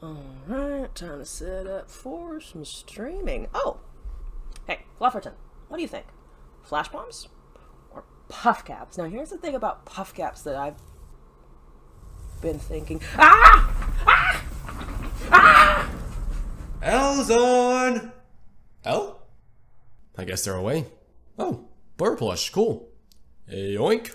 Alright, time to set up for some streaming. Oh! Hey, Flufferton, what do you think? Flash bombs? Or puff caps? Now here's the thing about puff caps that I've been thinking. Ellzawn! El? I guess they're away. Oh, blur plush, cool. Yoink.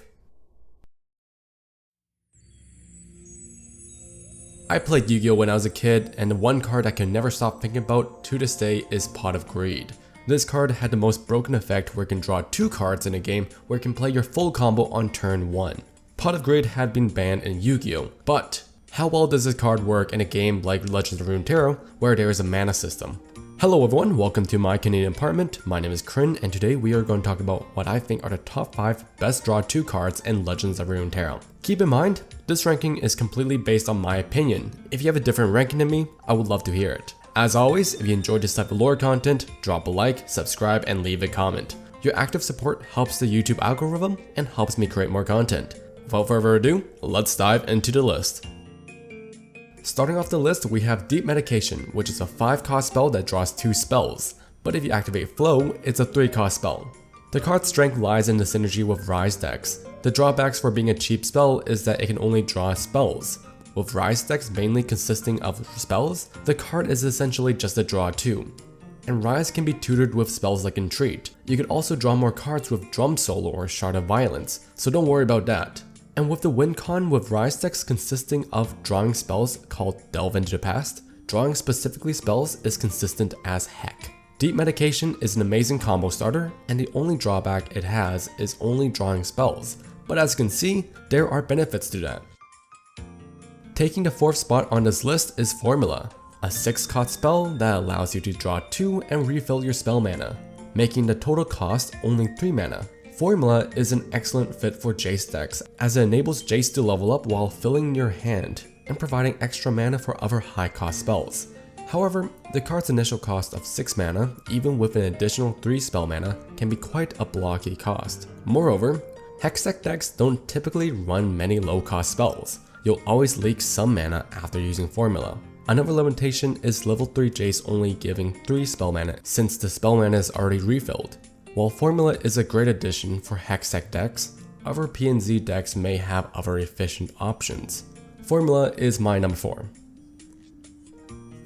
I played Yu-Gi-Oh when I was a kid, and the one card I can never stop thinking about to this day is Pot of Greed. This card had the most broken effect where you can draw 2 cards in a game where you can play your full combo on turn 1. Pot of Greed had been banned in Yu-Gi-Oh, but how well does this card work in a game like Legends of Runeterra where there is a mana system? Hello everyone, welcome to my Canadian apartment. My name is Kryn, and today we are going to talk about what I think are the top 5 best draw 2 cards in Legends of Runeterra. Keep in mind, this ranking is completely based on my opinion. If you have a different ranking than me, I would love to hear it. As always, if you enjoyed this type of lore content, drop a like, subscribe, and leave a comment. Your active support helps the YouTube algorithm and helps me create more content. Without further ado, let's dive into the list. Starting off the list, we have Deep Medication, which is a 5-cost spell that draws 2 spells, but if you activate Flow, it's a 3-cost spell. The card's strength lies in the synergy with Rise decks. The drawbacks for being a cheap spell is that it can only draw spells. With Rise decks mainly consisting of spells, the card is essentially just a draw 2. And Rise can be tutored with spells like Entreat. You could also draw more cards with Drum Solo or Shard of Violence, so don't worry about that. And with the win con with Rise decks consisting of drawing spells called Delve into the Past, drawing specifically spells is consistent as heck. Deep Medication is an amazing combo starter, and the only drawback it has is only drawing spells, but as you can see, there are benefits to that. Taking the 4th spot on this list is Formula, a 6-cost spell that allows you to draw 2 and refill your spell mana, making the total cost only 3 mana. Formula is an excellent fit for Jace decks as it enables Jace to level up while filling your hand and providing extra mana for other high-cost spells. However, the card's initial cost of 6 mana, even with an additional 3 spell mana, can be quite a blocky cost. Moreover, Hextech decks don't typically run many low-cost spells. You'll always leak some mana after using Formula. Another limitation is level 3 Jace only giving 3 spell mana since the spell mana is already refilled. While Formula is a great addition for Hextech decks, other PNZ decks may have other efficient options. Formula is my number 4.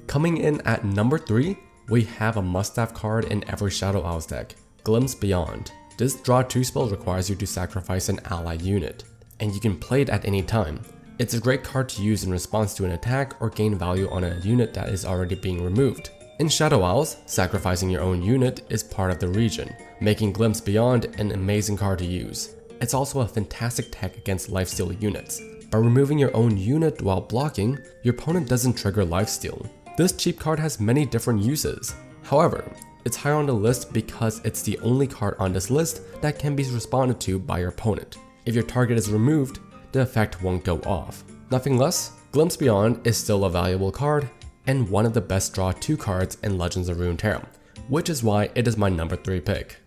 Coming in at number 3, we have a must-have card in every Shadow Owls deck, Glimpse Beyond. This draw 2 spell requires you to sacrifice an ally unit, and you can play it at any time. It's a great card to use in response to an attack or gain value on a unit that is already being removed. In Shadow Owls, sacrificing your own unit is part of the region, making Glimpse Beyond an amazing card to use. It's also a fantastic tech against lifesteal units. By removing your own unit while blocking, your opponent doesn't trigger lifesteal. This cheap card has many different uses. However, it's high on the list because it's the only card on this list that can be responded to by your opponent. If your target is removed, the effect won't go off. Nothing less, Glimpse Beyond is still a valuable card and one of the best draw 2 cards in Legends of Runeterra, which is why it is my number 3 pick.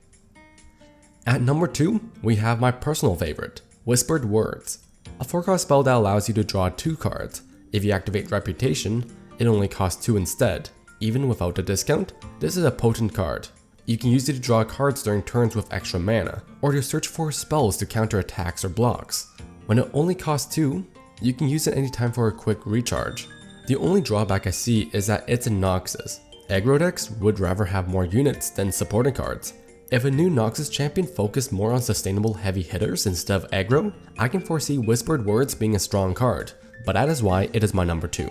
At number 2, we have my personal favorite, Whispered Words, a 4-cost spell that allows you to draw 2 cards. If you activate Reputation, it only costs 2 instead. Even without a discount, this is a potent card. You can use it to draw cards during turns with extra mana, or to search for spells to counter attacks or blocks. When it only costs 2, you can use it anytime for a quick recharge. The only drawback I see is that it's in Noxus. Aggro decks would rather have more units than supporting cards. If a new Noxus champion focused more on sustainable heavy hitters instead of aggro, I can foresee Whispered Words being a strong card, but that is why it is my number 2.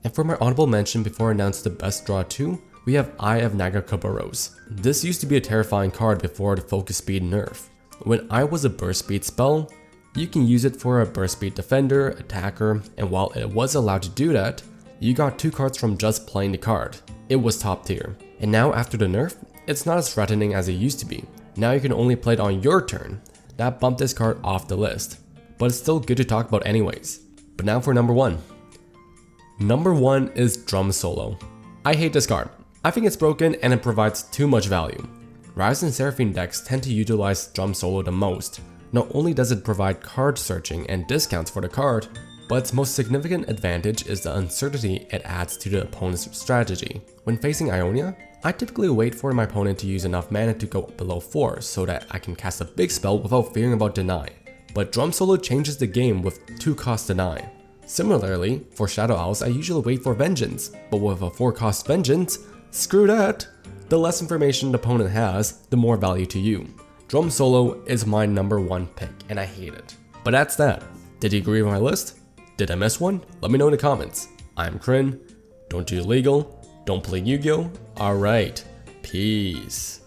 And for my honorable mention before I announce the best draw 2, we have Eye of Nagakaboros. This used to be a terrifying card before the focus speed nerf. When Eye was a burst speed spell, you can use it for a burst speed defender, attacker, and while it was allowed to do that, you got 2 cards from just playing the card. It was top tier. And now after the nerf, it's not as threatening as it used to be. Now you can only play it on your turn. That bumped this card off the list. But it's still good to talk about anyways. But now for number 1. Number 1 is Drum Solo. I hate this card. I think it's broken and it provides too much value. Rise and Seraphine decks tend to utilize Drum Solo the most. Not only does it provide card searching and discounts for the card, but its most significant advantage is the uncertainty it adds to the opponent's strategy. When facing Ionia, I typically wait for my opponent to use enough mana to go below 4 so that I can cast a big spell without fearing about deny. But Drum Solo changes the game with 2-cost deny. Similarly, for Shadow Owls I usually wait for Vengeance, but with a 4-cost Vengeance, screw that! The less information the opponent has, the more value to you. Drum Solo is my number 1 pick, and I hate it. But that's that. Did you agree with my list? Did I miss one? Let me know in the comments. I'm Kryn. Don't do illegal. Don't play Yu-Gi-Oh! Alright. Peace.